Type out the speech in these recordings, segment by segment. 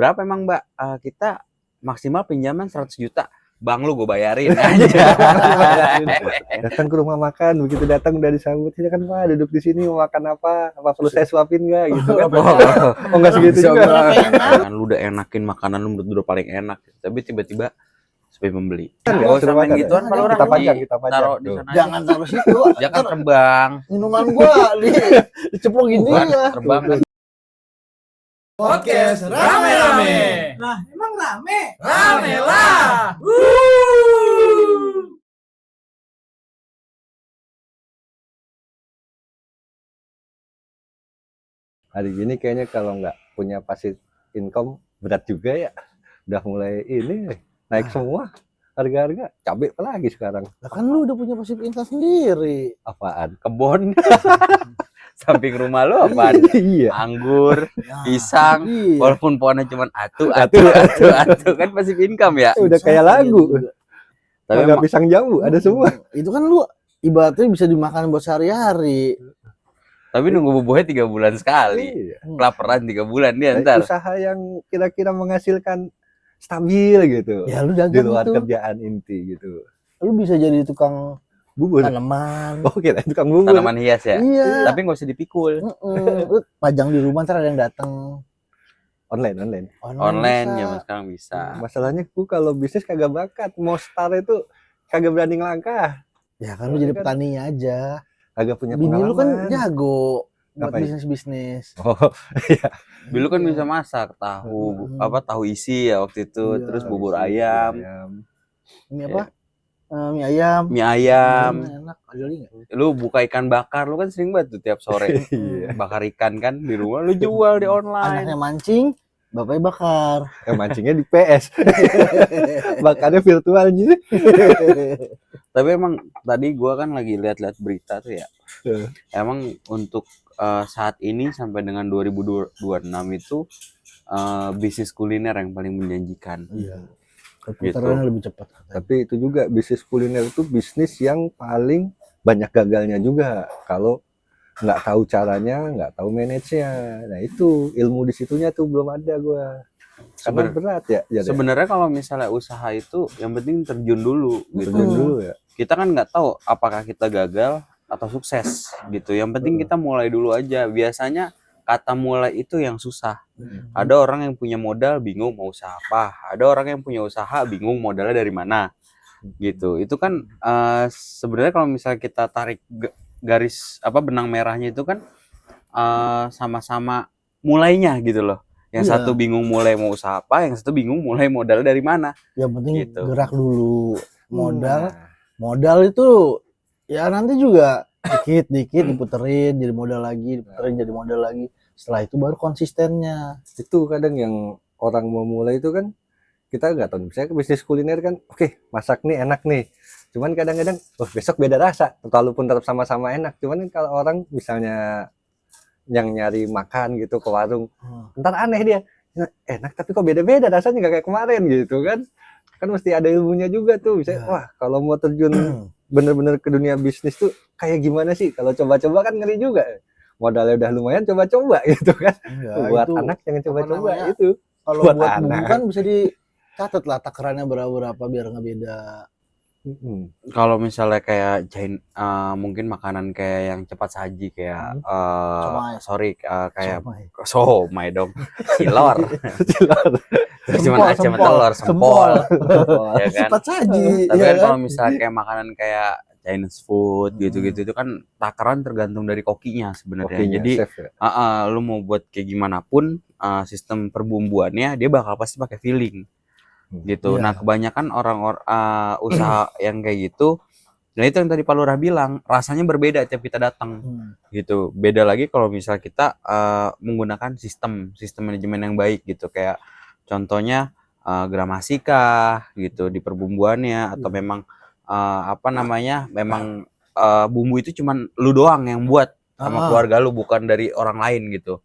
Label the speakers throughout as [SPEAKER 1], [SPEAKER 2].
[SPEAKER 1] berapa emang Mbak? Kita maksimal pinjaman 100 juta. Bang lu gue bayarin aja.
[SPEAKER 2] Datang ke rumah makan, begitu datang udah disambut, ya kan Pak duduk di sini mau makan apa perlu saya suapin nggak gitu kan? Oh nggak segitu juga.
[SPEAKER 1] Kan lu udah enakin makanan lu menurut udah paling enak, tapi tiba-tiba sepi pembeli.
[SPEAKER 2] Kan
[SPEAKER 1] Gak usah main gituan kalau orang
[SPEAKER 2] kita pajang.
[SPEAKER 1] taruh di sana.
[SPEAKER 3] Jangan taruh situ.
[SPEAKER 1] Jangan terbang.
[SPEAKER 3] Minuman gua diceplok gini ya.
[SPEAKER 1] Terbang kan.
[SPEAKER 4] Podcast rame-rame.
[SPEAKER 5] Nah, emang rame?
[SPEAKER 4] Rame lah.
[SPEAKER 2] Hari gini kayaknya kalau nggak punya passive income berat juga ya. Udah mulai ini naik semua harga-harga. Cabai apalagi sekarang.
[SPEAKER 3] Lah kan lu udah punya passive income sendiri.
[SPEAKER 2] Apaan?
[SPEAKER 1] Kebon. Samping rumah lu apaan?
[SPEAKER 2] Iya.
[SPEAKER 1] Anggur,
[SPEAKER 3] Nah,
[SPEAKER 1] pisang,
[SPEAKER 3] iya.
[SPEAKER 1] walaupun pohonnya cuma atu kan passive income ya.
[SPEAKER 2] Udah kayak lagu.
[SPEAKER 1] Tapi
[SPEAKER 2] Nggak pisang jambu ada semua.
[SPEAKER 3] Itu kan lu ibaratnya bisa dimakan buat sehari-hari.
[SPEAKER 1] Tapi nunggu bubuhnya 3 bulan sekali.
[SPEAKER 2] Iya.
[SPEAKER 1] Kelaparan 3 bulan dia ntar.
[SPEAKER 2] Usaha yang kira-kira menghasilkan stabil gitu.
[SPEAKER 3] Ya lu
[SPEAKER 2] Di
[SPEAKER 3] dagang
[SPEAKER 2] luar
[SPEAKER 3] itu.
[SPEAKER 2] kerjaan inti gitu.
[SPEAKER 3] Lu bisa jadi tukang
[SPEAKER 2] Bubur.
[SPEAKER 3] tanaman.
[SPEAKER 2] Oh kira tukang bubur.
[SPEAKER 1] Tanaman hias ya.
[SPEAKER 3] Iya.
[SPEAKER 1] Tapi nggak usah dipikul.
[SPEAKER 3] Lu pajang di rumah ntar ada yang datang.
[SPEAKER 2] Online.
[SPEAKER 1] Online
[SPEAKER 3] bisa.
[SPEAKER 1] ya mas sekarang bisa.
[SPEAKER 2] Masalahnya gua kalau bisnis kagak bakat. Mau start itu kagak berani ngelangkah.
[SPEAKER 3] Ya kan lu jadi petaninya aja.
[SPEAKER 2] Kagak punya
[SPEAKER 3] Bini lu kan
[SPEAKER 2] pengalaman.
[SPEAKER 3] jago buat
[SPEAKER 2] Ngapain?
[SPEAKER 3] bisnis-bisnis.
[SPEAKER 2] Oh iya.
[SPEAKER 1] Dulu kan bisa masak tahu tahu isi ya waktu itu,
[SPEAKER 3] Iya,
[SPEAKER 1] terus bubur ayam,
[SPEAKER 3] Ini apa? Mie ayam.
[SPEAKER 1] mie ayam.
[SPEAKER 3] Enak. Ada lagi nggak?
[SPEAKER 1] Lu buka ikan bakar, lu kan sering banget tuh tiap sore
[SPEAKER 2] Iya.
[SPEAKER 1] bakar ikan kan di rumah, lu jual di online.
[SPEAKER 3] Anaknya mancing, bapaknya bakar.
[SPEAKER 2] Mancingnya di PS. Bakarnya virtual gitu.
[SPEAKER 1] Tapi emang tadi gua kan lagi lihat-lihat berita tuh ya. Emang untuk saat ini sampai dengan 2026 itu bisnis kuliner yang paling menjanjikan.
[SPEAKER 3] Iya. Putarannya lebih cepat.
[SPEAKER 2] Tapi itu juga bisnis kuliner itu bisnis yang paling banyak gagalnya juga. Kalau nggak tahu caranya, nggak tahu manage-nya. Nah itu ilmu di situnya tuh belum ada gua. Karena berat ya.
[SPEAKER 1] Sebenarnya kalau misalnya usaha itu yang penting terjun dulu gitu.
[SPEAKER 2] Terjun dulu ya.
[SPEAKER 1] Kita kan nggak tahu apakah kita gagal atau sukses gitu. Yang penting kita mulai dulu aja. Biasanya kata mulai itu yang susah. Ada orang yang punya modal bingung mau usaha apa. Ada orang yang punya usaha bingung modalnya dari mana. Gitu. Itu kan sebenarnya kalau misalnya kita tarik garis benang merahnya itu kan sama-sama mulainya gitu loh. Yang
[SPEAKER 3] Iya.
[SPEAKER 1] satu bingung mulai mau usaha apa, yang satu bingung mulai modal dari mana.
[SPEAKER 3] Yang penting
[SPEAKER 1] Gitu.
[SPEAKER 3] gerak dulu. Modal itu ya nanti juga dikit diputerin jadi modal lagi, diputerin jadi modal lagi. Setelah itu baru konsistennya.
[SPEAKER 2] Itu kadang yang orang mau mulai itu kan kita nggak tahu. Misalnya bisnis kuliner kan, oke, masak nih enak nih. Cuman kadang-kadang, besok beda rasa. Walaupun tetap sama-sama enak. Cuman kalau orang misalnya yang nyari makan gitu ke warung, ntar aneh dia. Enak tapi kok beda-beda rasanya nggak kayak kemarin gitu kan. Kan mesti ada ilmunya juga tuh. Misalnya, wah kalau mau terjun bener-bener ke dunia bisnis tuh kayak gimana sih? Kalau coba-coba kan ngeri juga. Modalnya udah lumayan, coba-coba gitu kan.
[SPEAKER 3] Ya,
[SPEAKER 2] Buat
[SPEAKER 3] itu
[SPEAKER 2] anak jangan coba-coba
[SPEAKER 3] namanya?
[SPEAKER 2] itu.
[SPEAKER 3] kalau
[SPEAKER 2] buat
[SPEAKER 3] buat
[SPEAKER 2] anak.
[SPEAKER 3] bumbu kan bisa dicatat lah takarannya berapa biar nggak beda.
[SPEAKER 1] Kalau misalnya kayak mungkin makanan kayak yang cepat saji kayak kayak somai dong, cilor. Cuma cuma telur, sempol. Ya kan?
[SPEAKER 3] Cepat saji.
[SPEAKER 1] Tapi
[SPEAKER 3] ya
[SPEAKER 1] kan
[SPEAKER 3] kan?
[SPEAKER 1] kalau misalnya kayak makanan kayak Chinese food gitu-gitu itu kan takaran tergantung dari kokinya sebenarnya. Jadi lu mau buat kayak gimana pun sistem perbumbuannya dia bakal pasti pakai filling gitu.
[SPEAKER 3] Iya.
[SPEAKER 1] Nah kebanyakan orang-orang usaha yang kayak gitu, nah itu yang tadi Pak Lurah bilang rasanya berbeda tiap kita datang gitu. Beda lagi kalau misal kita menggunakan sistem manajemen yang baik gitu, kayak contohnya gramasi kah gitu di perbumbuannya, atau memang memang bumbu itu cuman lu doang yang buat sama keluarga lu, bukan dari orang lain gitu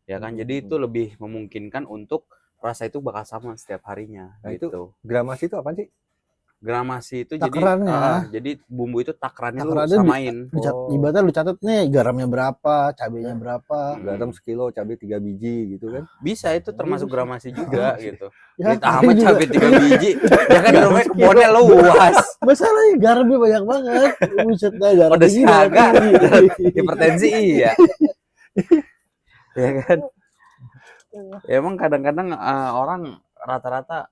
[SPEAKER 1] ya kan. Jadi itu lebih memungkinkan untuk rasa itu bakal sama setiap harinya.
[SPEAKER 2] Nah,
[SPEAKER 1] gitu.
[SPEAKER 2] itu gramasi itu apa sih?
[SPEAKER 1] Gramasi itu
[SPEAKER 3] Takarannya.
[SPEAKER 1] jadi bumbu itu takarannya lu
[SPEAKER 3] Takarannya
[SPEAKER 1] samain.
[SPEAKER 3] Ibaratnya lu catat nih garamnya berapa, cabenya berapa.
[SPEAKER 2] garam sekilo, cabai 3 biji gitu kan.
[SPEAKER 1] Bisa itu termasuk gramasi juga gitu.
[SPEAKER 3] Ya,
[SPEAKER 1] Ditambah
[SPEAKER 3] juga.
[SPEAKER 1] cabai 3 biji. Ya kan rumahnya kebunnya luas.
[SPEAKER 3] Masalahnya garamnya banyak banget. Buset dah garam
[SPEAKER 1] Pedes
[SPEAKER 3] tinggi,
[SPEAKER 1] kagak.
[SPEAKER 3] garam tinggi.
[SPEAKER 1] Hipertensi iya. Ya kan? Ya, emang kadang-kadang orang rata-rata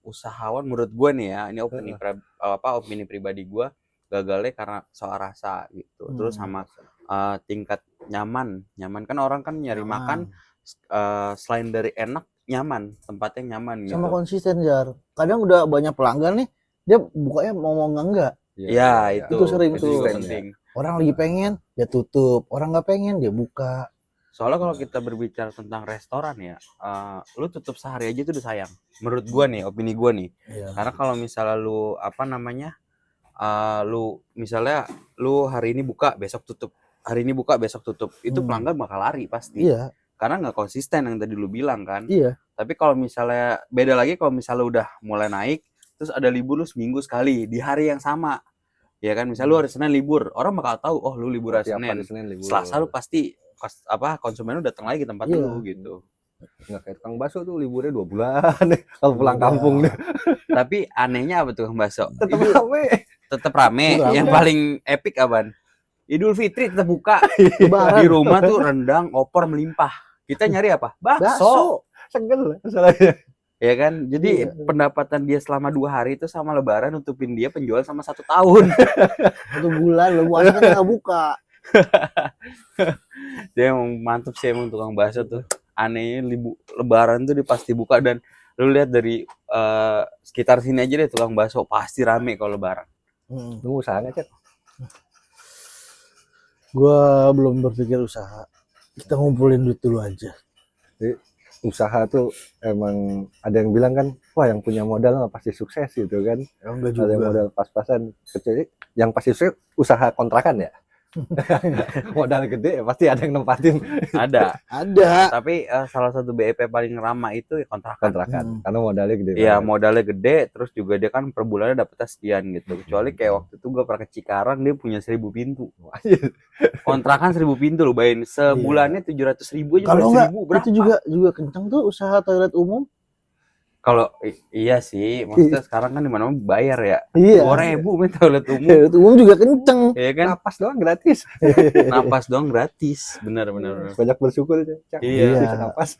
[SPEAKER 1] usahawan menurut gue nih ya, ini opini pribadi gue, gagalnya karena soal rasa gitu. Terus sama tingkat nyaman kan orang kan nyari makan selain dari enak, nyaman, tempatnya nyaman gitu.
[SPEAKER 3] Sama konsisten Jar. Kadang udah banyak pelanggan nih, dia bukanya mau enggak.
[SPEAKER 1] Ya, itu
[SPEAKER 3] sering tuh.
[SPEAKER 1] juga penting.
[SPEAKER 3] Orang lagi pengen, dia tutup. Orang nggak pengen, dia buka.
[SPEAKER 1] Soalnya kalau kita berbicara tentang restoran ya, lu tutup sehari aja itu udah sayang. Menurut gua nih, opini gua nih.
[SPEAKER 3] Iya.
[SPEAKER 1] Karena kalau misalnya lu lu hari ini buka, besok tutup. Hari ini buka, besok tutup. Itu pelanggan bakal lari pasti.
[SPEAKER 3] Iya.
[SPEAKER 1] Karena nggak konsisten yang tadi lu bilang kan.
[SPEAKER 3] Iya.
[SPEAKER 1] Tapi kalau misalnya beda lagi kalau misalnya udah mulai naik, terus ada libur lu seminggu sekali di hari yang sama. Ya kan, misalnya lu hari Senin libur, orang bakal tahu, oh lu libur hari
[SPEAKER 2] Tiap hari
[SPEAKER 1] Senin.
[SPEAKER 2] Senin libur.
[SPEAKER 1] Selasa lu pasti konsumen lu datang lagi ke tempat lu gitu.
[SPEAKER 2] Nggak kayak tukang bakso tuh liburnya 2 bulan kalau pulang kampung deh.
[SPEAKER 1] Tapi anehnya apa tuh Kang Bakso?
[SPEAKER 2] Tetap rame.
[SPEAKER 1] Tetap rame.
[SPEAKER 3] Rame.
[SPEAKER 1] Yang paling epic apaan? Idul Fitri tetap buka.
[SPEAKER 3] Lebaran.
[SPEAKER 1] Di rumah tuh rendang, opor melimpah. Kita nyari apa? Bakso.
[SPEAKER 2] Segel masalahnya.
[SPEAKER 1] Ya kan? Jadi
[SPEAKER 3] Iya.
[SPEAKER 1] pendapatan dia selama 2 hari itu sama lebaran nutupin dia penjual sama 1 tahun.
[SPEAKER 3] 1 bulan lu puasa kan nggak buka.
[SPEAKER 1] Dia emang mantep sih emang tukang bakso tuh. Anehnya lebaran tuh dia pasti buka, dan lu lihat dari sekitar sini aja deh tukang bakso pasti rame kalau lebaran.
[SPEAKER 2] Lu usaha nggak, Cek?
[SPEAKER 3] Gua belum berpikir usaha. Kita ngumpulin duit dulu aja.
[SPEAKER 2] Jadi, usaha tuh emang ada yang bilang kan, wah yang punya modal mah pasti sukses gitu kan.
[SPEAKER 3] Ya enggak
[SPEAKER 2] Ada yang
[SPEAKER 3] juga.
[SPEAKER 2] modal pas-pasan, kecuali yang pasti sukses usaha kontrakan ya. Modal gede ya pasti ada yang nempatin
[SPEAKER 1] Ada.
[SPEAKER 3] Ada.
[SPEAKER 1] Tapi salah satu BEP paling ramah itu ya kontrakan.
[SPEAKER 2] karena modalnya gede
[SPEAKER 1] Iya,
[SPEAKER 2] banget.
[SPEAKER 1] modalnya gede, terus juga dia kan per bulannya dapetnya sekian gitu. Kecuali kayak waktu itu gue pernah ke Cikarang, dia punya 1000 pintu. Kontrakan 1000 pintu loh, bayangin sebulannya 700.000 aja.
[SPEAKER 3] Kalau enggak
[SPEAKER 1] 100.000 berapa?
[SPEAKER 3] itu juga kencang tuh usaha toilet umum.
[SPEAKER 1] Kalau iya sih, maksudnya sekarang kan di mana-mana bayar ya.
[SPEAKER 3] Iya.
[SPEAKER 1] 2.000 main toilet umum.
[SPEAKER 3] Toilet umum juga kenceng.
[SPEAKER 1] Iya kan?
[SPEAKER 2] Napas doang gratis.
[SPEAKER 1] Napas doang gratis. Benar.
[SPEAKER 2] Banyak bersyukur aja. Cak.
[SPEAKER 1] Iya.
[SPEAKER 2] Bisa napas.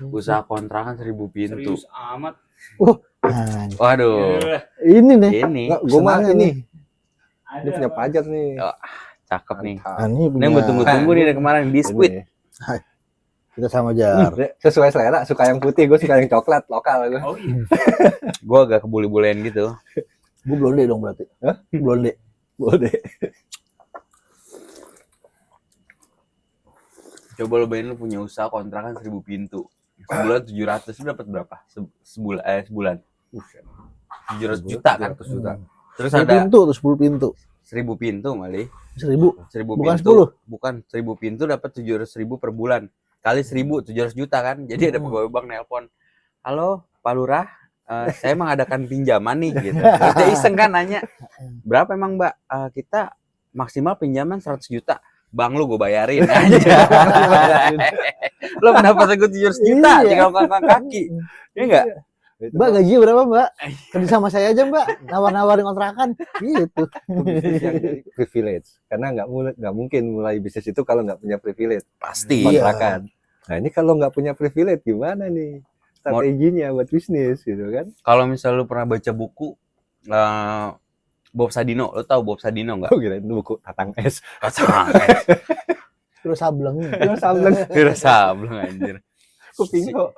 [SPEAKER 1] Usaha kontrakan 1000 pintu.
[SPEAKER 4] Serius amat.
[SPEAKER 3] Nah,
[SPEAKER 1] Waduh.
[SPEAKER 3] ini nih.
[SPEAKER 1] Ini
[SPEAKER 2] Enggak, gua mah
[SPEAKER 3] Senangnya
[SPEAKER 2] ini.
[SPEAKER 4] Ada
[SPEAKER 2] Dia punya pajar nih.
[SPEAKER 1] Oh, cakep nih.
[SPEAKER 2] Mantap.
[SPEAKER 3] Nah, ini
[SPEAKER 1] Ini yang gue tunggu-tunggu nih dari kemarin, biskuit.
[SPEAKER 2] Ini.
[SPEAKER 3] kita sama Jar.
[SPEAKER 2] Sesuai selera, suka yang putih, gue suka yang coklat lokal. Gua.
[SPEAKER 4] Oh iya.
[SPEAKER 1] Gue agak kebule-bulean gitu.
[SPEAKER 3] Gue blonde dong berarti.
[SPEAKER 2] Hah?
[SPEAKER 3] Blonde.
[SPEAKER 2] Boleh.
[SPEAKER 1] Coba lo bayangin lo punya usaha kontrakan 1000 pintu. Sebulan 700, lu dapat berapa? Sebulan. 700 juta kan?
[SPEAKER 2] 700 juta.
[SPEAKER 1] Terus
[SPEAKER 3] 10
[SPEAKER 1] ada
[SPEAKER 3] pintu atau 10 pintu?
[SPEAKER 1] 1000 pintu kali.
[SPEAKER 3] 1000.
[SPEAKER 1] 1000
[SPEAKER 3] Bukan
[SPEAKER 1] pintu.
[SPEAKER 3] 10.
[SPEAKER 1] Bukan 1000 pintu dapat 700.000 per bulan. Kali 1000 700 juta kan. Jadi ada pegawai bank nelpon. Halo, Pak Lurah, saya mengadakan pinjaman nih gitu. Dia iseng kan nanya, "Berapa emang, Mbak?" Kita maksimal pinjaman 100 juta. Bang lu gue bayarin aja. Lo pendapatan gue 700 juta
[SPEAKER 3] Iya.
[SPEAKER 1] tinggal ngangkat kaki. Iya enggak?
[SPEAKER 3] Mbak gajinya berapa Mbak? Kerja sama saya aja Mbak. Nawar-nawarin kontrakan. Gitu.
[SPEAKER 2] Bisnis yang jadi privilege. Karena nggak mungkin mulai bisnis itu kalau nggak punya privilege.
[SPEAKER 1] Pasti.
[SPEAKER 2] Kontrakan. Nah ini kalau nggak punya privilege gimana nih strateginya buat bisnis gitu kan?
[SPEAKER 1] Kalau misalnya lu pernah baca buku Bob Sadino, lo tau Bob Sadino nggak?
[SPEAKER 2] Oh kira itu buku Tatang Es.
[SPEAKER 1] Kacang.
[SPEAKER 3] Terus sableng.
[SPEAKER 2] Terus sableng
[SPEAKER 1] Kira sableng anjir.
[SPEAKER 2] kuping kok.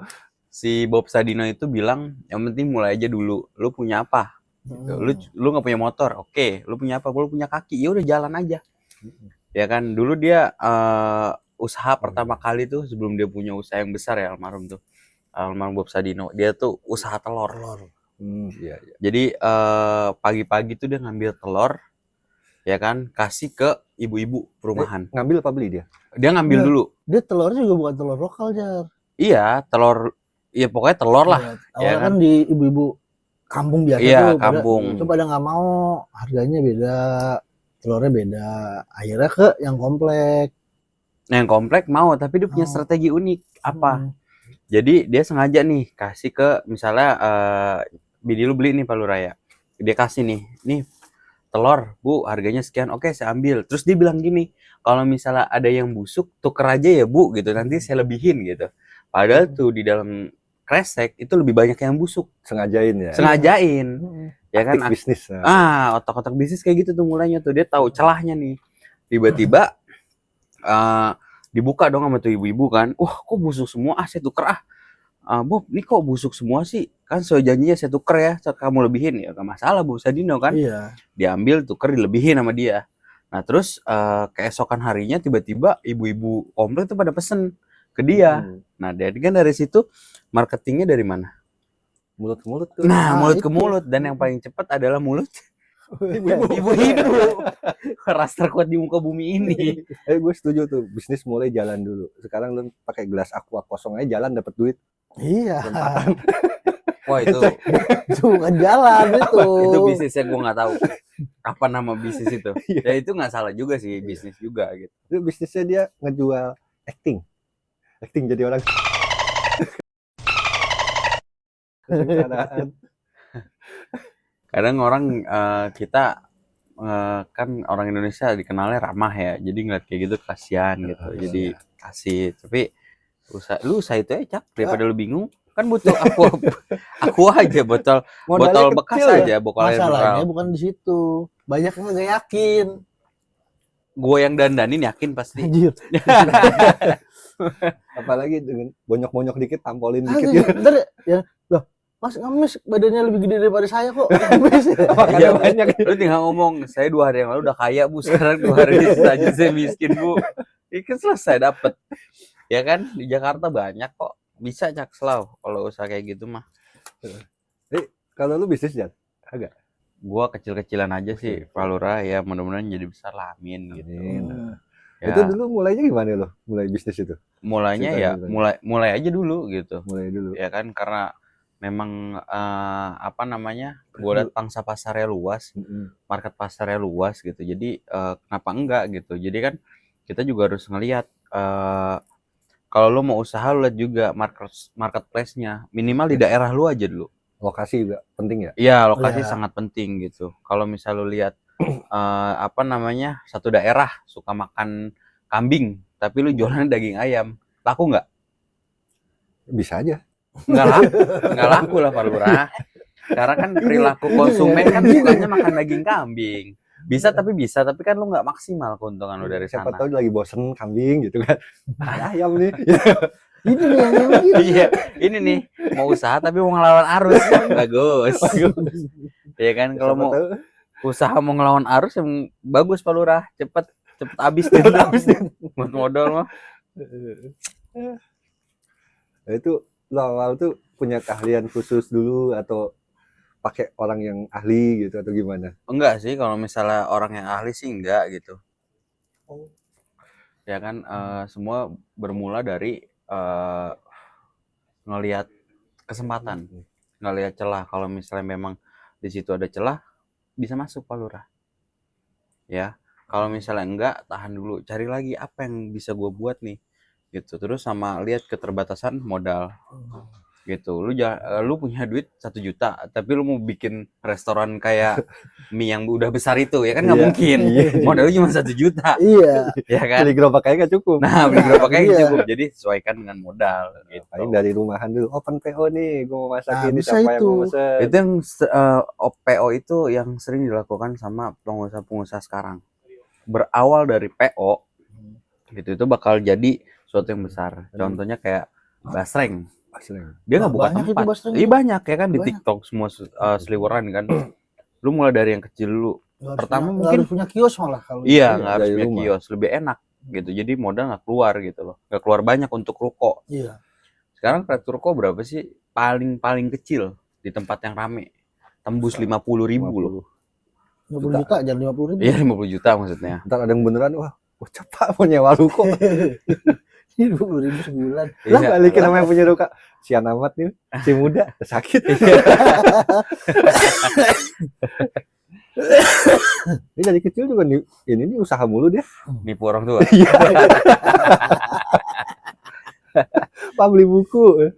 [SPEAKER 1] Si Bob Sadino itu bilang yang penting mulai aja dulu. Lu punya apa? Gitu. Lu nggak punya motor, oke. Lu punya apa? Lu punya kaki, ya udah jalan aja. Ya kan, dulu dia usaha pertama kali tuh sebelum dia punya usaha yang besar ya, almarhum Bob Sadino. Dia tuh usaha telur.
[SPEAKER 2] Iya.
[SPEAKER 1] Jadi pagi-pagi tuh dia ngambil telur, ya kan, kasih ke ibu-ibu perumahan.
[SPEAKER 2] Ngambil apa beli dia?
[SPEAKER 1] Dia ngambil
[SPEAKER 3] Iya.
[SPEAKER 1] dulu.
[SPEAKER 3] Dia telurnya juga bukan telur lokal Jar.
[SPEAKER 1] Iya, telur. Ya pokoknya telur lah.
[SPEAKER 3] Awalnya
[SPEAKER 1] kan?
[SPEAKER 3] kan di ibu-ibu kampung biasa
[SPEAKER 1] Iya,
[SPEAKER 3] tuh
[SPEAKER 1] kampung.
[SPEAKER 3] itu pada nggak mau, harganya beda, telurnya beda, akhirnya ke yang komplek.
[SPEAKER 1] Nah, yang komplek mau, tapi dia punya
[SPEAKER 3] Oh.
[SPEAKER 1] strategi unik. Apa?
[SPEAKER 3] Hmm.
[SPEAKER 1] Jadi dia sengaja nih kasih ke misalnya bini lu beli nih Pak Luraya. Dia kasih nih telur Bu, harganya sekian. Oke, saya ambil. Terus dia bilang gini, kalau misalnya ada yang busuk, tuker aja ya Bu gitu. Nanti saya lebihin gitu. Padahal tuh di dalam kresek itu lebih banyak yang busuk.
[SPEAKER 2] Sengajain ya.
[SPEAKER 1] Sengajain. Ya kan?
[SPEAKER 2] Taktik bisnis. Nah.
[SPEAKER 1] Otak-otak bisnis kayak gitu tuh mulainya tuh. Dia tahu celahnya nih. Tiba-tiba dibuka dong sama tuh ibu-ibu kan. Wah, kok busuk semua? Saya tuker Bob, ini kok busuk semua sih? Kan sesuai janjinya saya tuker ya, kamu lebihin ya, gak masalah Bu Sadino kan.
[SPEAKER 3] Iya.
[SPEAKER 1] Diambil, tuker, dilebihin sama dia. Nah terus keesokan harinya tiba-tiba ibu-ibu komplek tuh pada pesen ke dia. Nah dari situ marketingnya dari mana?
[SPEAKER 2] Mulut ke mulut tuh.
[SPEAKER 1] Nah, mulut ke
[SPEAKER 3] itu.
[SPEAKER 1] mulut, dan yang paling cepat adalah mulut ibu hidup. Ras terkuat di muka bumi ini.
[SPEAKER 2] Gue setuju tuh, bisnis mulai jalan dulu. Sekarang lu pakai gelas aqua kosong aja jalan dapat duit.
[SPEAKER 3] Iya.
[SPEAKER 1] Wah itu
[SPEAKER 3] Itu bukan jalan itu.
[SPEAKER 1] itu bisnisnya gue nggak tahu apa nama bisnis itu. Ya itu nggak salah juga sih, bisnis juga gitu.
[SPEAKER 2] Itu bisnisnya dia ngejual acting jadi orang. Kesederhanaan.
[SPEAKER 1] Kadang orang kita kan orang Indonesia dikenalnya ramah ya, jadi ngeliat kayak gitu kasihan gitu, jadi kasih. Tapi lu usaha itu aja Cak, daripada lu bingung kan. Butuh aku aja botol
[SPEAKER 2] Modalnya
[SPEAKER 1] bekas
[SPEAKER 2] kecil ya.
[SPEAKER 1] aja, botol air
[SPEAKER 3] Masalahnya
[SPEAKER 1] mineral.
[SPEAKER 3] bukan di situ. Banyak yang nggak yakin.
[SPEAKER 1] Gue yang dandanin yakin pasti.
[SPEAKER 3] Anjir.
[SPEAKER 2] Apalagi dengan bonyok-bonyok dikit, tampolin
[SPEAKER 3] Ah,
[SPEAKER 2] dikit ya.
[SPEAKER 3] bentar ya. Loh, Mas Ngamis badannya lebih gede daripada saya kok. Ngamis.
[SPEAKER 1] Iya,
[SPEAKER 2] banyak.
[SPEAKER 1] lu tinggal ngomong, saya 2 hari yang lalu udah kaya Bu, sekarang 2 hari saja saya miskin Bu. Itu selesai dapet. Ya kan, di Jakarta banyak kok. Bisa Cak Slaw kalau usaha kayak gitu mah.
[SPEAKER 2] Kalau lu bisnis Jan, agak.
[SPEAKER 1] Gua kecil-kecilan aja sih, Pak Lurah, ya mudah-mudahan jadi besar lah, amin gitu.
[SPEAKER 2] Amin.
[SPEAKER 1] Ya,
[SPEAKER 2] Itu dulu mulainya gimana lo? Mulai bisnis itu?
[SPEAKER 1] mulainya ya
[SPEAKER 2] ceritanya.
[SPEAKER 1] mulai aja dulu gitu.
[SPEAKER 2] Mulai dulu.
[SPEAKER 1] Ya kan, karena memang apa namanya? Gua lihat pangsa pasarnya luas, market pasarnya luas gitu. Jadi kenapa enggak gitu. Jadi kan kita juga harus ngelihat kalau lu mau usaha, lu lihat juga marketplace-nya. Minimal di daerah lu aja dulu.
[SPEAKER 2] Lokasi juga penting ya?
[SPEAKER 1] Iya, lokasi
[SPEAKER 3] Iya.
[SPEAKER 1] sangat penting gitu. Kalau misal lu lihat apa namanya, satu daerah suka makan kambing, tapi lu jualannya daging ayam, laku nggak?
[SPEAKER 2] Bisa aja.
[SPEAKER 1] Nggak laku lah Pak Lurah. Karena kan perilaku konsumen kan sukanya makan daging kambing. Bisa tapi kan lu nggak maksimal keuntungan lu dari
[SPEAKER 2] Siapa
[SPEAKER 1] sana.
[SPEAKER 2] tahu lagi bosen kambing gitu kan. Ayam nih.
[SPEAKER 3] Ini nih yang gitu.
[SPEAKER 1] Iya, ini nih mau usaha tapi mau ngelawan arus. Bagus. Ya kan, kalau
[SPEAKER 2] Siapa
[SPEAKER 1] mau
[SPEAKER 2] tahu
[SPEAKER 1] usaha mau ngelawan arus yang bagus Pak Lurah, cepet habis deh. Buat modal mah.
[SPEAKER 2] Nah, itu lo awal tuh punya keahlian khusus dulu atau pakai orang yang ahli gitu atau gimana?
[SPEAKER 1] Enggak sih, kalau misalnya orang yang ahli sih enggak gitu. Ya kan, semua bermula dari ngelihat kesempatan, ngelihat celah. Kalau misalnya memang di situ ada celah, bisa masuk Pak Lurah. Ya, kalau misalnya enggak, tahan dulu, cari lagi apa yang bisa gue buat nih, gitu. Terus sama lihat keterbatasan modal, gitu. Lu punya duit 1 juta, tapi lu mau bikin restoran kayak mie yang udah besar itu, ya kan nggak
[SPEAKER 2] Iya,
[SPEAKER 1] mungkin.
[SPEAKER 2] iya.
[SPEAKER 1] Modal lu cuma 1 juta,
[SPEAKER 3] Iya.
[SPEAKER 1] ya kan?
[SPEAKER 2] Beli gerobak aja nggak cukup.
[SPEAKER 1] Nah, beli gerobak kayak
[SPEAKER 3] Iya.
[SPEAKER 1] cukup. Jadi sesuaikan dengan modal, gitu.
[SPEAKER 2] Paling dari rumahan dulu, open PO nih, gue mau masak
[SPEAKER 3] Nah,
[SPEAKER 2] ini,
[SPEAKER 3] bisa
[SPEAKER 2] siapa yang
[SPEAKER 3] itu.
[SPEAKER 2] mau mesen.
[SPEAKER 1] Itu yang PO itu yang sering dilakukan sama pengusaha-pengusaha sekarang. Berawal dari PO, gitu, itu bakal jadi suatu yang besar. Contohnya kayak Basreng, dia nggak buka
[SPEAKER 3] Banyak itu
[SPEAKER 1] tempat.
[SPEAKER 3] Basreng.
[SPEAKER 1] Iya banyak ya kan di
[SPEAKER 3] Banyak.
[SPEAKER 1] TikTok semua seliweran kan. Lu mulai dari yang kecil dulu. Pertama
[SPEAKER 3] Nggak
[SPEAKER 1] mungkin
[SPEAKER 3] harus punya kios malah kalau
[SPEAKER 1] iya
[SPEAKER 2] Iya,
[SPEAKER 1] nggak harus
[SPEAKER 2] dari
[SPEAKER 1] punya
[SPEAKER 2] rumah.
[SPEAKER 1] kios, lebih enak gitu. Jadi modal nggak keluar gitu loh, nggak keluar banyak untuk ruko.
[SPEAKER 3] Iya.
[SPEAKER 1] Sekarang kreatur ruko berapa sih? Paling kecil di tempat yang rame tembus 50.000 loh.
[SPEAKER 3] 50 juta jangan 50 ribu.
[SPEAKER 1] Iya 50 juta maksudnya.
[SPEAKER 2] Ntar ada yang beneran, wah cepat mau nyewa ruko.
[SPEAKER 3] Ini 20.000 sebulan.
[SPEAKER 2] Lah
[SPEAKER 1] Iya.
[SPEAKER 2] balikin sama yang punya Ruka. Sian amat nih, si muda sakit. Ini dari kecil juga nih, ini usaha mulu dia.
[SPEAKER 1] Nipu orang tua.
[SPEAKER 2] Pak beli buku.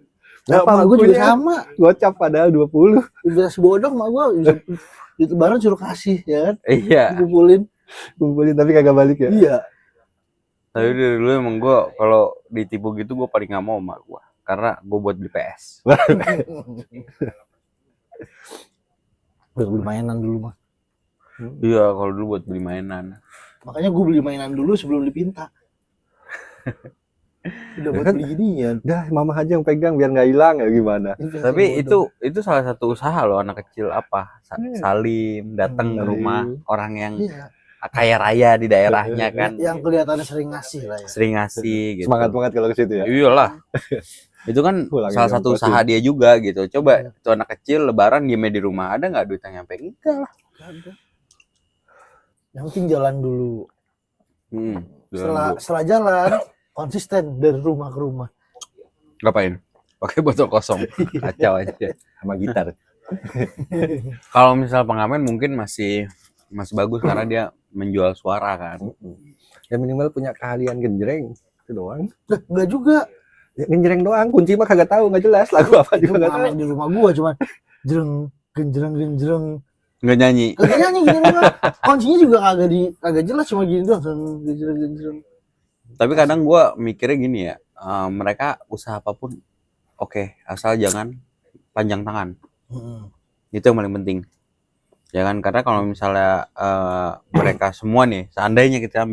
[SPEAKER 3] Nah,
[SPEAKER 2] Berapa
[SPEAKER 3] mak gue juga
[SPEAKER 2] bukunya?
[SPEAKER 3] sama.
[SPEAKER 2] Gocap padahal 20.
[SPEAKER 3] Udah bodong mak gue. Di lebaran suruh kasih ya kan.
[SPEAKER 1] Iya.
[SPEAKER 3] Dikumpulin.
[SPEAKER 2] Kumpulin tapi kagak balik ya.
[SPEAKER 3] Iya.
[SPEAKER 1] Tapi dari dulu emang gue kalau ditipu gitu gue paling nggak mau sama gue. Karena gue buat beli PS.
[SPEAKER 3] Udah beli mainan dulu mah.
[SPEAKER 1] Iya, kalau dulu buat beli mainan.
[SPEAKER 3] Makanya gue beli mainan dulu sebelum dipinta. Udah buat
[SPEAKER 2] kan?
[SPEAKER 3] beli ginian.
[SPEAKER 2] Dah, mama aja yang pegang biar nggak hilang ya gimana.
[SPEAKER 1] Tapi itu salah satu usaha loh anak kecil apa? Salim datang ke
[SPEAKER 2] Salim.
[SPEAKER 1] rumah orang yang
[SPEAKER 3] Iya.
[SPEAKER 1] kaya raya di daerahnya kan.
[SPEAKER 3] Yang kelihatannya sering ngasih lah ya.
[SPEAKER 1] Sering ngasih gitu.
[SPEAKER 2] Semangat banget kalau ke situ ya.
[SPEAKER 1] Iyalah. Itu kan
[SPEAKER 2] Pulangin
[SPEAKER 1] salah
[SPEAKER 2] jam
[SPEAKER 1] satu
[SPEAKER 2] 4
[SPEAKER 1] usaha dia juga gitu.
[SPEAKER 3] Iya.
[SPEAKER 1] Coba itu anak kecil lebaran diemnya di rumah ada nggak duit yang nyampe? Enggak lah.
[SPEAKER 3] Yang penting jalan dulu. Setelah jalan konsisten dari rumah ke rumah.
[SPEAKER 1] Ngapain? Pakai botol kosong. Kacau aja.
[SPEAKER 2] Sama gitar.
[SPEAKER 1] Kalau misal pengamen mungkin masih bagus karena dia menjual suara kan.
[SPEAKER 2] Ya minimal punya keahlian genjreng itu doang.
[SPEAKER 3] Lah, enggak juga.
[SPEAKER 2] Ya, genjreng doang, kunci mah kagak tahu, nggak jelas lagu apa
[SPEAKER 3] Itu
[SPEAKER 2] juga nggak tahu.
[SPEAKER 3] pengamen di rumah gua cuman jreng genjreng.
[SPEAKER 1] Nggak nyanyi.
[SPEAKER 3] Kagak nyanyi gini doang. Kuncinya juga kagak jelas cuma gini doang. Genjreng.
[SPEAKER 1] Tapi kadang gua mikirnya gini ya, mereka usaha apapun oke, asal jangan panjang tangan. Itu yang paling penting. Ya kan, karena kalau misalnya mereka semua nih, seandainya kita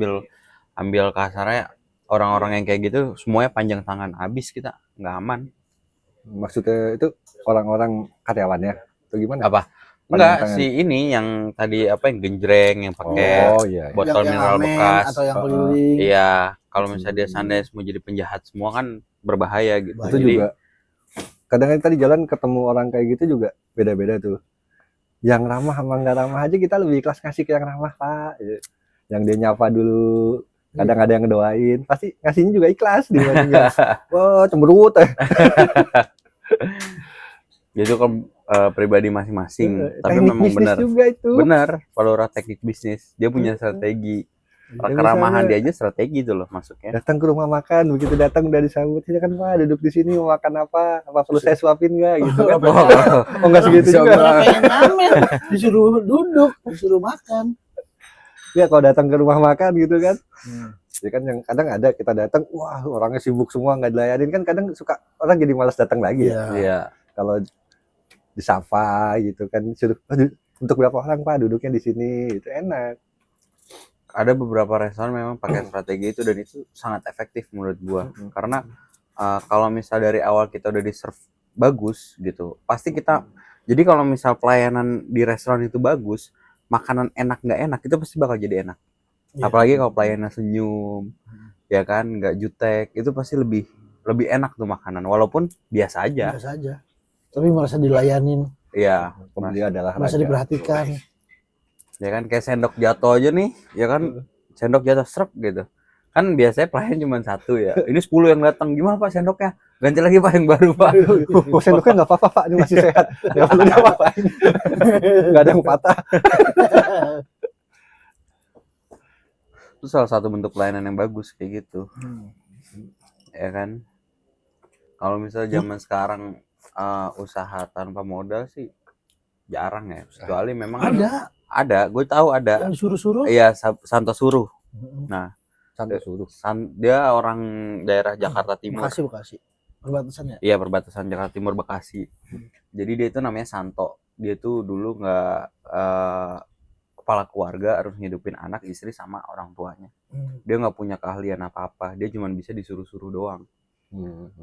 [SPEAKER 1] ambil kasarnya orang-orang yang kayak gitu semuanya panjang tangan, habis kita nggak aman.
[SPEAKER 2] Maksudnya itu orang-orang karyawannya atau gimana?
[SPEAKER 1] Apa?
[SPEAKER 2] Panjang
[SPEAKER 1] Enggak,
[SPEAKER 2] tangan.
[SPEAKER 1] si ini yang tadi apa yang genjreng yang pakai
[SPEAKER 2] Oh iya.
[SPEAKER 1] botol
[SPEAKER 3] yang
[SPEAKER 1] mineral
[SPEAKER 3] amen
[SPEAKER 1] bekas.
[SPEAKER 3] atau yang keliling.
[SPEAKER 1] Iya, kalau misalnya dia seandainya semua jadi penjahat semua kan berbahaya gitu.
[SPEAKER 2] Itu
[SPEAKER 1] Jadi,
[SPEAKER 2] juga. Kadang-kadang tadi jalan ketemu orang kayak gitu juga beda-beda tuh. Yang ramah sama nggak ramah aja kita lebih ikhlas ngasih ke yang ramah Pak. Yang dia nyapa dulu. Kadang ada yang ngedoain, pasti ngasihnya juga ikhlas dibandingnya. Wah cemberut.
[SPEAKER 1] itu kan pribadi masing-masing. Tapi
[SPEAKER 2] Teknik
[SPEAKER 1] memang
[SPEAKER 2] bisnis
[SPEAKER 1] benar.
[SPEAKER 2] juga itu.
[SPEAKER 1] Benar, kalau orang teknik bisnis, dia punya strategi.
[SPEAKER 2] Ya,
[SPEAKER 1] Keramahan
[SPEAKER 2] misalnya
[SPEAKER 1] dia aja strategi tuh loh masuknya.
[SPEAKER 2] datang ke rumah makan, begitu datang udah disambut, ya kan Pak duduk di sini mau makan apa perlu saya suapin nggak gitu kan. Oh nggak segitu juga.
[SPEAKER 3] Kalau pengen ngamen disuruh duduk, disuruh makan.
[SPEAKER 2] Ya kalau datang ke rumah makan gitu kan. Ya kan yang kadang ada kita datang, wah orangnya sibuk semua nggak dilayanin kan kadang suka orang jadi malas datang lagi ya.
[SPEAKER 1] Iya.
[SPEAKER 2] Kalau disapa gitu kan suruh "Aduh, untuk berapa orang Pak duduknya di sini itu enak.
[SPEAKER 1] Ada beberapa restoran memang pakai strategi itu dan itu sangat efektif menurut gua. Karena kalau misal dari awal kita udah di serve bagus gitu, pasti kita jadi kalau misal pelayanan di restoran itu bagus, makanan enak nggak enak itu pasti bakal jadi enak.
[SPEAKER 3] Iya.
[SPEAKER 1] Apalagi kalau pelayanan senyum, ya kan nggak jutek, itu pasti lebih enak tuh makanan walaupun biasa aja.
[SPEAKER 3] Biasa aja. Tapi merasa dilayanin,
[SPEAKER 1] Iya,
[SPEAKER 2] Pembeli adalah
[SPEAKER 3] merasa
[SPEAKER 2] raja.
[SPEAKER 3] diperhatikan.
[SPEAKER 1] ya kan kayak sendok jatuh aja nih, ya kan sendok jatuh serp gitu. Kan biasanya pelayan cuma satu ya. Ini 10 yang datang, gimana Pak sendoknya? Ganti lagi Pak yang baru Pak.
[SPEAKER 2] Oh sendoknya nggak apa-apa Pak, ini masih sehat. Ya perlu apa-apain. Nggak ada yang patah.
[SPEAKER 1] Itu salah satu bentuk pelayanan yang bagus kayak gitu. Ya kan? Kalau misalnya zaman sekarang usaha tanpa modal sih jarang ya. Kecuali memang ada, gue tahu ada.
[SPEAKER 3] Yang disuruh-suruh.
[SPEAKER 1] Iya, Santo Suruh. Nah,
[SPEAKER 2] Santai suruh.
[SPEAKER 1] dia orang daerah Jakarta Timur.
[SPEAKER 3] Bekasi. Perbatasannya.
[SPEAKER 1] Iya, perbatasan Jakarta Timur Bekasi. Jadi dia itu namanya Santo. Dia tuh dulu nggak kepala keluarga, harus ngidupin anak, istri sama orang tuanya. Dia nggak punya keahlian apa-apa. Dia cuma bisa disuruh-suruh doang.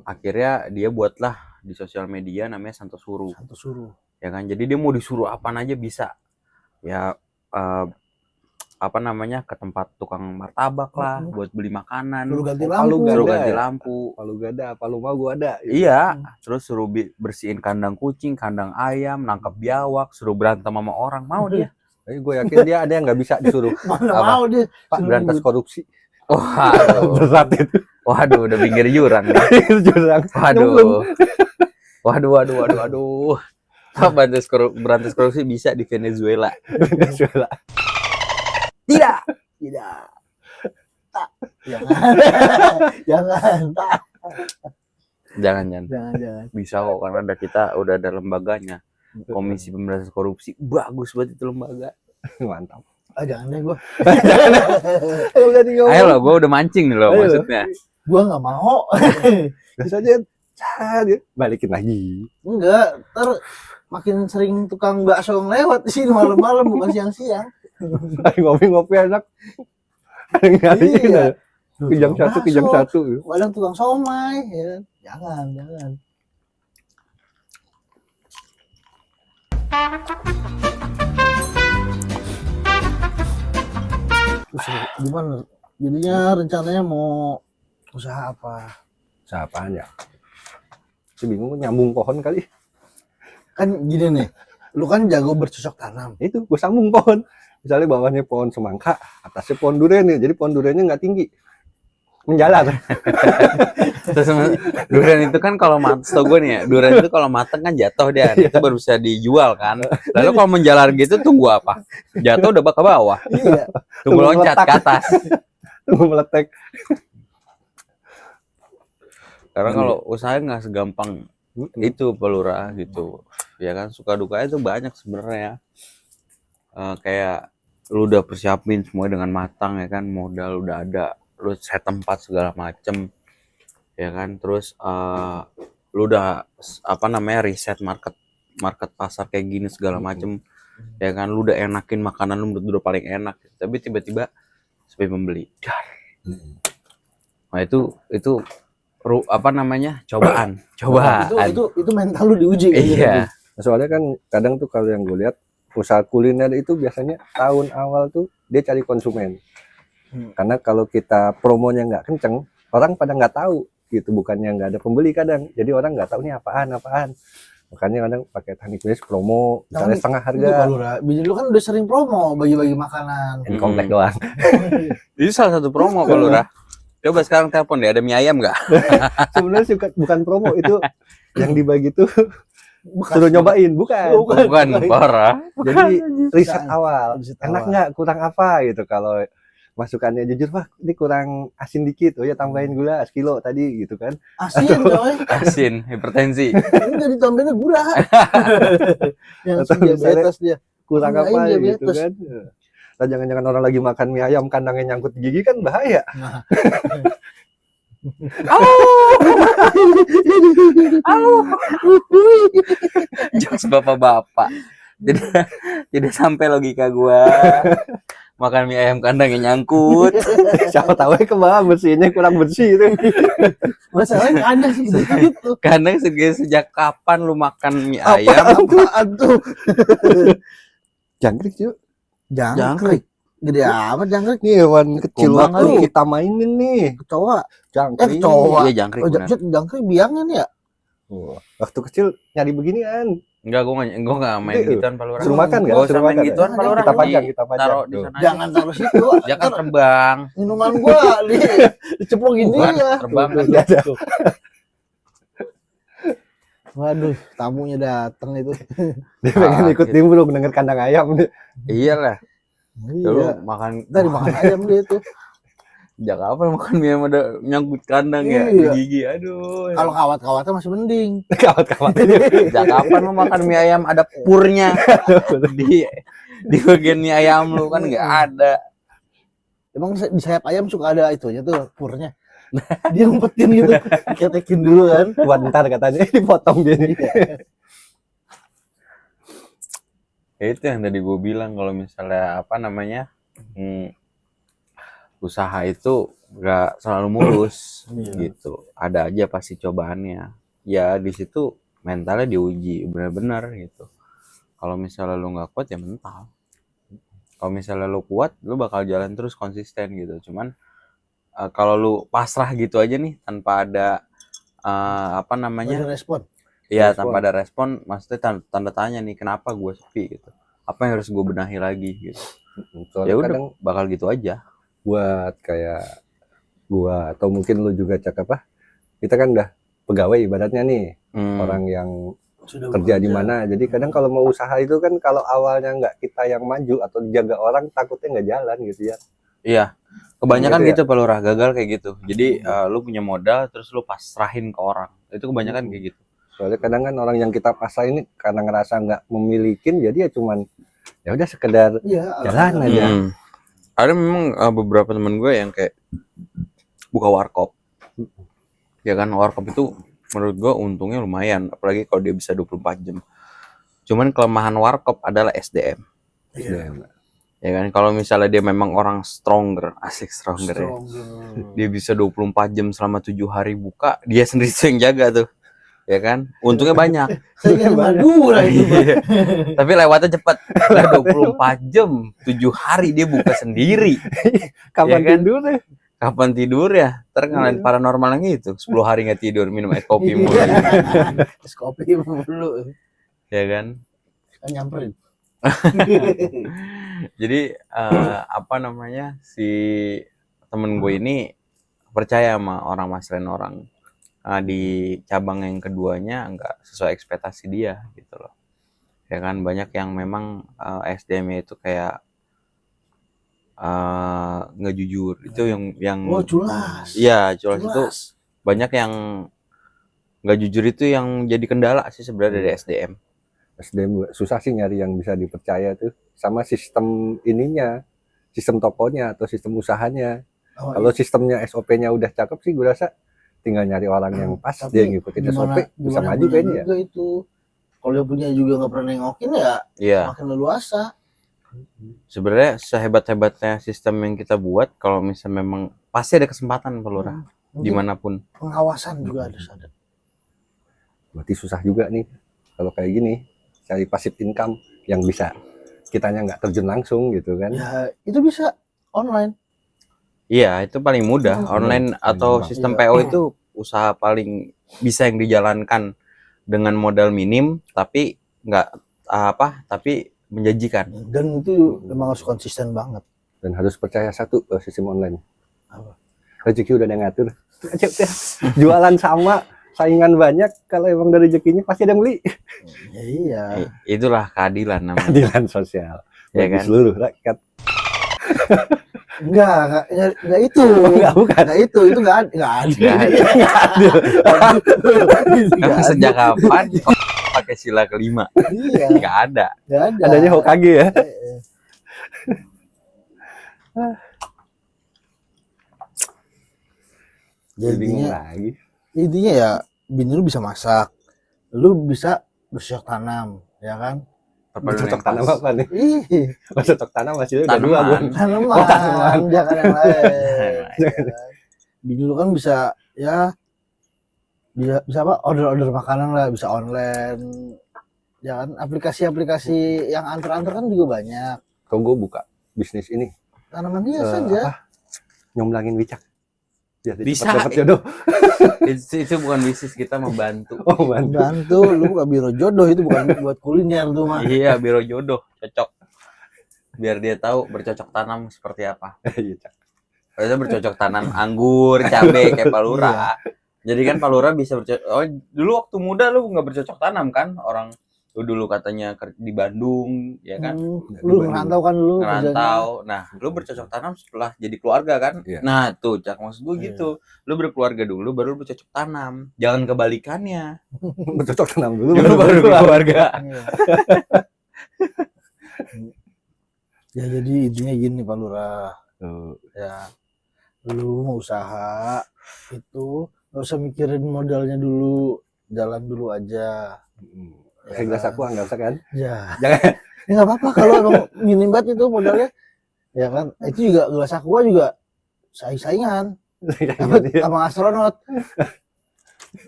[SPEAKER 1] Akhirnya dia buatlah di sosial media namanya Santo Suruh.
[SPEAKER 3] Santo suruh.
[SPEAKER 1] Ya kan, jadi dia mau disuruh apaan aja bisa. Ya apa namanya, ke tempat tukang martabak lah, buat beli makanan,
[SPEAKER 3] Suruh ganti
[SPEAKER 2] Palu
[SPEAKER 3] lampu.
[SPEAKER 2] nggak
[SPEAKER 1] suruh
[SPEAKER 2] ada
[SPEAKER 1] ganti
[SPEAKER 2] ya?
[SPEAKER 1] lampu.
[SPEAKER 2] Palu gak ada, palu mau gua ada.
[SPEAKER 1] Iya, terus suruh bersihin kandang kucing, kandang ayam, nangkep biawak, suruh berantem sama orang, mau dia.
[SPEAKER 2] Tapi gue yakin dia ada yang nggak bisa disuruh.
[SPEAKER 3] Mana
[SPEAKER 2] Apa?
[SPEAKER 3] mau dia.
[SPEAKER 2] Pak berantas korupsi.
[SPEAKER 1] Waduh,
[SPEAKER 2] berat itu.
[SPEAKER 1] waduh, udah pinggir jurang nih.
[SPEAKER 2] Itu jurang.
[SPEAKER 1] Waduh, waduh. Pak berantas korupsi bisa di Venezuela.
[SPEAKER 2] Venezuela.
[SPEAKER 1] Tidak.
[SPEAKER 3] Tidak. Tak. Jangan. Jangan. Tak.
[SPEAKER 1] Jangan. Bisa kok karena kita udah ada lembaganya. Komisi Pemberantasan Korupsi bagus banget itu lembaga.
[SPEAKER 2] Mantap.
[SPEAKER 3] Jangan deh gue.
[SPEAKER 1] Ayo lo, gue udah mancing nih lo
[SPEAKER 2] Ayo.
[SPEAKER 1] maksudnya.
[SPEAKER 3] Gue nggak mau.
[SPEAKER 2] Bisa aja balikin lagi.
[SPEAKER 3] Enggak. Ntar makin sering tukang bakso lewat di sini malam-malam bukan siang-siang.
[SPEAKER 2] Ngopi-ngopi enak. Ada yang nyariin
[SPEAKER 3] Iya.
[SPEAKER 2] aja. Kejam satu.
[SPEAKER 3] Kadang tukang somai, ya. Jangan. Terus gimana? Jadinya rencananya mau usaha apa?
[SPEAKER 2] Siapaan ya? Si bingung nyambung pohon kali.
[SPEAKER 3] Kan gini nih, lu kan jago bercocok tanam.
[SPEAKER 2] Itu gue sambung pohon. Misalnya bawahnya pohon semangka, atasnya pohon durian nih. Jadi pohon duriannya nggak tinggi. Menjalar.
[SPEAKER 1] Terus durian itu kan kalau mateng, tau gue nih ya, durian itu kalau mateng kan jatuh dia, itu baru bisa dijual kan. Lalu kalau menjalar gitu tunggu apa? Jatuh udah ke bawah,
[SPEAKER 3] Iya.
[SPEAKER 1] tunggu loncat
[SPEAKER 2] meletak.
[SPEAKER 1] ke atas.
[SPEAKER 2] Tunggu meletek.
[SPEAKER 1] Karena kalau usaha nggak segampang itu Pak Lurah gitu, ya kan suka dukanya itu banyak sebenarnya. Kayak lu udah persiapin semua dengan matang ya kan, modal udah ada, lu set tempat segala macem ya kan, terus lu udah apa namanya riset market pasar kayak gini segala macem ya kan, lu udah enakin makanan lu menurut lu udah paling enak, tapi tiba-tiba sepi pembeli dar. Nah itu apa namanya cobaan.
[SPEAKER 3] Itu mental lu diuji kayak gitu.
[SPEAKER 1] Iya.
[SPEAKER 2] Soalnya kan kadang tuh kalau yang gue lihat usaha kuliner itu biasanya tahun awal tuh dia cari konsumen. Karena kalau kita promonya nggak kenceng, orang pada nggak tahu gitu, bukannya nggak ada pembeli kadang. Jadi orang nggak tahu nih apaan. Makanya kadang pakai teknik bisnis promo, misalnya setengah harga.
[SPEAKER 3] Itu Pak Lurah, lu kan udah sering promo bagi-bagi makanan.
[SPEAKER 2] Di komplek doang.
[SPEAKER 1] Itu salah satu promo Pak Lurah. Coba sekarang telepon deh, ada mie ayam nggak?
[SPEAKER 2] Sebenarnya bukan promo itu yang dibagi tuh suruh nyobain, bukan.
[SPEAKER 1] Bukan parah.
[SPEAKER 2] Jadi riset awal,
[SPEAKER 3] Riset
[SPEAKER 2] enak
[SPEAKER 3] awal.
[SPEAKER 2] nggak, kurang apa gitu. Kalau masukannya jujur, Pak, ini kurang asin dikit, oh ya tambahin gula sekilo tadi gitu kan.
[SPEAKER 3] Asin coy.
[SPEAKER 1] Asin, hipertensi.
[SPEAKER 3] Ini udah ditambahin gula. Yang
[SPEAKER 2] Atau misalnya
[SPEAKER 3] diabetes dia.
[SPEAKER 2] Kurang
[SPEAKER 3] Tambahin
[SPEAKER 2] apa gitu
[SPEAKER 3] diabetes.
[SPEAKER 2] kan. Nah, jangan-jangan orang lagi makan mie ayam kandangnya nyangkut di gigi kan bahaya.
[SPEAKER 3] Nah.
[SPEAKER 1] Jokes bapak-bapak. Tidak sampai logika gua. Makan mie ayam kandang yang nyangkut.
[SPEAKER 2] Siapa tahu ke bawah bersihnya kurang bersih itu.
[SPEAKER 3] Masalahnya ada sih begitu.
[SPEAKER 1] Kandang sejak kapan lu makan mie ayam?
[SPEAKER 3] Apaan tuh?
[SPEAKER 2] Jangkrik cuy.
[SPEAKER 3] Jangkrik. Gede amat jangkrik.
[SPEAKER 2] Ini hewan kecil
[SPEAKER 1] Kumbang
[SPEAKER 2] waktu
[SPEAKER 3] kali.
[SPEAKER 2] kita mainin nih.
[SPEAKER 3] Kecoa.
[SPEAKER 2] Jangkrik.
[SPEAKER 3] kecoa.
[SPEAKER 1] Iya jangkrik
[SPEAKER 3] Oh,
[SPEAKER 1] bener.
[SPEAKER 3] jangkrik biangnya nih ya?
[SPEAKER 2] Waktu kecil nyari beginian.
[SPEAKER 1] Enggak, gua nggak main
[SPEAKER 2] Iya.
[SPEAKER 1] gituan Pak Lurah.
[SPEAKER 2] Suruh makan nggak?
[SPEAKER 1] Gak usah
[SPEAKER 2] Suruh
[SPEAKER 1] main
[SPEAKER 2] makan
[SPEAKER 1] gituan
[SPEAKER 3] ya?
[SPEAKER 1] Pak Lurah.
[SPEAKER 2] Kita pajang, kita pajang.
[SPEAKER 1] Taruh di
[SPEAKER 2] Tuh.
[SPEAKER 1] sana aja.
[SPEAKER 3] Jangan taruh situ.
[SPEAKER 1] Dia kan
[SPEAKER 3] Ntar
[SPEAKER 1] terbang.
[SPEAKER 3] minuman gua diceplok gini
[SPEAKER 1] Bukan,
[SPEAKER 3] ya.
[SPEAKER 1] terbang kan.
[SPEAKER 3] Waduh, tamunya datang itu.
[SPEAKER 2] Dia pengen ikut
[SPEAKER 1] gitu.
[SPEAKER 2] nimbrung denger kandang ayam.
[SPEAKER 1] Iyalah. Lu
[SPEAKER 3] Iya.
[SPEAKER 1] makan
[SPEAKER 3] Dari makan ayam dia itu.
[SPEAKER 1] sejak kapan makan mie ayam ada nyangkut kandang ya di
[SPEAKER 3] Iya.
[SPEAKER 1] gigi. Aduh.
[SPEAKER 3] Kalau kawat-kawatnya masih mending.
[SPEAKER 2] Kawat-kawat.
[SPEAKER 1] Sejak kapan lu makan mie ayam ada purnya di bagian mie ayam lu kan nggak ada.
[SPEAKER 3] Emang di sayap ayam suka ada itunya tuh, purnya. Dia ngumpetin gitu, ketekin dulu kan.
[SPEAKER 2] Buat ntar katanya dipotong dia nih.
[SPEAKER 1] Ya itu yang tadi gue bilang kalau misalnya apa namanya usaha itu nggak selalu mulus gitu, ada aja pasti cobaannya. Ya di situ mentalnya diuji benar-benar gitu. Kalau misalnya lu nggak kuat ya mental. Kalau misalnya lu kuat, lu bakal jalan terus konsisten gitu. Cuman kalau lu pasrah gitu aja nih tanpa ada apa namanya?
[SPEAKER 3] Ada respon.
[SPEAKER 1] Iya,
[SPEAKER 2] Respon.
[SPEAKER 1] tanpa ada respon, maksudnya tanda tanya nih kenapa gue sepi gitu. Apa yang harus gue benahi lagi gitu.
[SPEAKER 2] Soalnya
[SPEAKER 1] Ya udah
[SPEAKER 2] kadang
[SPEAKER 1] bakal gitu aja.
[SPEAKER 2] buat kayak gua atau mungkin lu juga cak apa, kita kan udah pegawai ibaratnya nih,
[SPEAKER 1] Hmm.
[SPEAKER 2] orang yang
[SPEAKER 3] Sudah
[SPEAKER 2] kerja di
[SPEAKER 3] bekerja.
[SPEAKER 2] mana. Jadi kadang kalau mau usaha itu kan kalau awalnya nggak kita yang maju atau dijaga orang, takutnya nggak jalan gitu ya.
[SPEAKER 1] Iya, kebanyakan
[SPEAKER 2] Gitu ya?
[SPEAKER 1] gitu Pak Lurah, gagal kayak gitu. Jadi lu punya modal terus lu pasrahin ke orang, itu kebanyakan kayak gitu.
[SPEAKER 2] Soalnya kadang kan orang yang kita pasrah ini karena ngerasa nggak memilikin, jadi ya cuman ya udah sekedar
[SPEAKER 3] Iya,
[SPEAKER 2] jalan aja.
[SPEAKER 1] Hmm. Ada memang beberapa teman gue yang kayak buka warkop. Ya kan, warkop itu menurut gue untungnya lumayan, apalagi kalau dia bisa 24 jam. Cuman kelemahan warkop adalah SDM.
[SPEAKER 3] Iya.
[SPEAKER 1] Ya kan, kalau misalnya dia memang orang stronger, asik stronger ya. Dia bisa 24 jam selama 7 hari buka, dia sendiri yang jaga tuh. Ya kan? Untungnya banyak.
[SPEAKER 3] Saya ingin Madura itu.
[SPEAKER 1] Iya. Tapi lewatnya cepat. Udah 24 jam, 7 hari dia buka sendiri.
[SPEAKER 2] Kapan
[SPEAKER 1] Ya kan?
[SPEAKER 2] tidur deh?
[SPEAKER 1] Kapan tidur ya? Ntar ngalahin paranormal yang itu. 10 hari nggak tidur, minum es kopi mulu.
[SPEAKER 3] Es kopi mulu.
[SPEAKER 1] Ya kan?
[SPEAKER 3] Kan nyamperin.
[SPEAKER 1] Jadi apa namanya, si temen gue ini percaya sama orang masalahin orang. Di cabang yang keduanya nggak sesuai ekspektasi dia gitu loh. Ya kan, banyak yang memang SDM-nya itu kayak nggak jujur. Itu yang
[SPEAKER 3] Oh, culas.
[SPEAKER 1] iya, culas itu
[SPEAKER 3] Culas.
[SPEAKER 1] banyak yang nggak jujur, itu yang jadi kendala sih sebenarnya dari SDM.
[SPEAKER 2] SDM susah sih nyari yang bisa dipercaya tuh, sama sistem ininya, sistem tokonya atau sistem usahanya.
[SPEAKER 3] Oh,
[SPEAKER 2] Kalau sistemnya SOP-nya udah cakep sih, gue rasa tinggal nyari orang yang pas,
[SPEAKER 3] tapi
[SPEAKER 2] dia ngikutin SOP bisa
[SPEAKER 3] gimana
[SPEAKER 2] maju
[SPEAKER 3] punya
[SPEAKER 2] kayaknya ya.
[SPEAKER 3] juga itu. Kalau dia punya juga nggak pernah nengokin ya,
[SPEAKER 1] Iya,
[SPEAKER 3] makin leluasa.
[SPEAKER 1] sebenarnya sehebat-hebatnya sistem yang kita buat, kalau misalnya memang pasti ada kesempatan Pak Lurah,
[SPEAKER 3] Mungkin
[SPEAKER 1] dimanapun.
[SPEAKER 3] pengawasan juga harus ada.
[SPEAKER 2] Berarti susah juga nih kalau kayak gini cari passive income yang bisa kitanya nggak terjun langsung gitu kan.
[SPEAKER 3] Ya, itu bisa online.
[SPEAKER 1] Iya, itu paling mudah. Online atau
[SPEAKER 2] gampang.
[SPEAKER 1] sistem
[SPEAKER 3] Iya.
[SPEAKER 1] PO itu usaha paling bisa yang dijalankan dengan modal minim, tapi nggak tapi menjanjikan.
[SPEAKER 3] Dan itu memang harus konsisten banget.
[SPEAKER 2] Dan harus percaya satu sistem online.
[SPEAKER 3] Apa?
[SPEAKER 2] Rezeki udah ada yang ngatur. Jualan sama, saingan banyak, kalau emang dari rezekinya pasti ada yang beli.
[SPEAKER 3] Ya, iya.
[SPEAKER 1] Itulah keadilan namanya.
[SPEAKER 2] Keadilan sosial
[SPEAKER 1] Ya
[SPEAKER 2] bagi
[SPEAKER 1] kan?
[SPEAKER 2] seluruh rakyat.
[SPEAKER 3] Enggak itu. Enggak itu enggak ada.
[SPEAKER 1] Nggak ada. Emang sejak kapan pakai sila kelima?
[SPEAKER 3] Iya,
[SPEAKER 1] Nggak ada.
[SPEAKER 3] enggak ada.
[SPEAKER 2] Adanya Hokage ya. Jadi bingung
[SPEAKER 3] Jadinya
[SPEAKER 2] lagi.
[SPEAKER 3] intinya ya bini lu bisa masak, lu bisa bercocok tanam, ya kan?
[SPEAKER 1] Perpaduan
[SPEAKER 2] Cocok
[SPEAKER 1] yang
[SPEAKER 2] tanam
[SPEAKER 1] pas.
[SPEAKER 2] apa nih?
[SPEAKER 3] Ih,
[SPEAKER 2] Cocok tanam masih udah dua
[SPEAKER 1] Tanaman.
[SPEAKER 2] gue.
[SPEAKER 3] tanaman,
[SPEAKER 2] Oh, tanaman.
[SPEAKER 3] jangan yang lain. Ya kan? Bini lu kan bisa ya bisa apa? Order makanan lah, bisa online. Ya kan? Aplikasi-aplikasi yang antar-antar kan juga banyak.
[SPEAKER 2] Kalau gue buka bisnis ini,
[SPEAKER 3] Tanaman hias saja.
[SPEAKER 2] apa? Nyomblangin wicak. Biar dia
[SPEAKER 1] Bisa.
[SPEAKER 2] cepat dapat jodoh.
[SPEAKER 1] Itu bukan bisnis, kita membantu.
[SPEAKER 2] Oh, bantu.
[SPEAKER 3] Bantu lu buka biro jodoh itu bukan buat kuliner tuh mah.
[SPEAKER 1] Iya, biro jodoh cocok. Biar dia tahu bercocok tanam seperti apa.
[SPEAKER 2] Iya, Cak.
[SPEAKER 1] Biasanya bercocok tanam anggur, cabai kayak Pak Lurah. Jadi kan Pak Lurah bisa bercocok. Oh, dulu waktu muda lu nggak bercocok tanam kan? Orang lu dulu katanya di Bandung, ya kan?
[SPEAKER 3] Lu ngerantau kan lu kerjanya.
[SPEAKER 1] Ngerantau. Nah, lu bercocok tanam setelah jadi keluarga kan?
[SPEAKER 2] Iya.
[SPEAKER 1] Nah, tuh Cak, maksud gue gitu. Lu berkeluarga dulu baru lu bercocok tanam. Jangan kebalikannya.
[SPEAKER 2] Bercocok tanam dulu.
[SPEAKER 1] Lu baru berkeluarga.
[SPEAKER 3] Iya. Ya jadi intinya gini Pak Lurah,
[SPEAKER 2] Tuh.
[SPEAKER 3] ya lu mau usaha itu nggak usah mikirin modalnya dulu, jalan dulu aja.
[SPEAKER 2] Pakai gelas aqua nggak usah kan?
[SPEAKER 3] Ya,
[SPEAKER 2] Jangan.
[SPEAKER 3] ya nggak apa-apa kalau emang minim banget itu modalnya, ya kan? Itu juga gelas aqua juga saing-saingan sama astronot.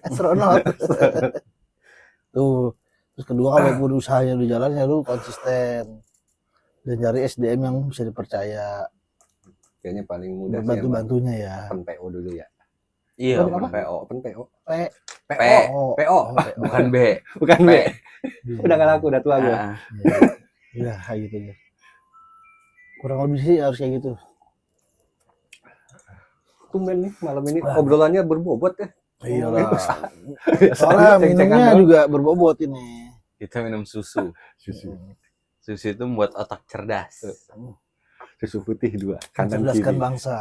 [SPEAKER 3] Astronot. Tuh. Terus kedua kalaupun usahanya udah jalan ya lu konsisten dan cari SDM yang bisa dipercaya.
[SPEAKER 2] Kayaknya paling mudah sih
[SPEAKER 3] Bantu-bantunya ya.
[SPEAKER 2] open PO dulu ya.
[SPEAKER 1] Iya,
[SPEAKER 3] Apa?
[SPEAKER 1] bukan PO.
[SPEAKER 2] Open PO.
[SPEAKER 3] PO.
[SPEAKER 2] PO.
[SPEAKER 1] Bukan B.
[SPEAKER 2] Bukan
[SPEAKER 1] P.
[SPEAKER 2] B. Udah nggak laku, udah tua gue.
[SPEAKER 1] Ah,
[SPEAKER 3] Ya, kayak gitu ya. Kurang lebih sih harus kayak gitu.
[SPEAKER 2] tumben nih malam ini obrolannya berbobot ya.
[SPEAKER 3] Iyalah.
[SPEAKER 2] Biasanya
[SPEAKER 3] Soalnya
[SPEAKER 2] ceng-cengan
[SPEAKER 3] minumnya
[SPEAKER 2] doang.
[SPEAKER 3] juga berbobot ini.
[SPEAKER 1] Kita minum susu.
[SPEAKER 2] Susu.
[SPEAKER 1] Susu itu membuat otak cerdas.
[SPEAKER 2] Susu putih 2 kanan
[SPEAKER 3] Mencerdaskan
[SPEAKER 2] kiri.
[SPEAKER 3] bangsa.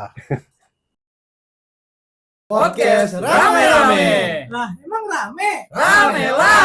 [SPEAKER 4] Podcast rame-rame.
[SPEAKER 5] Nah, emang rame.
[SPEAKER 4] Rame lah.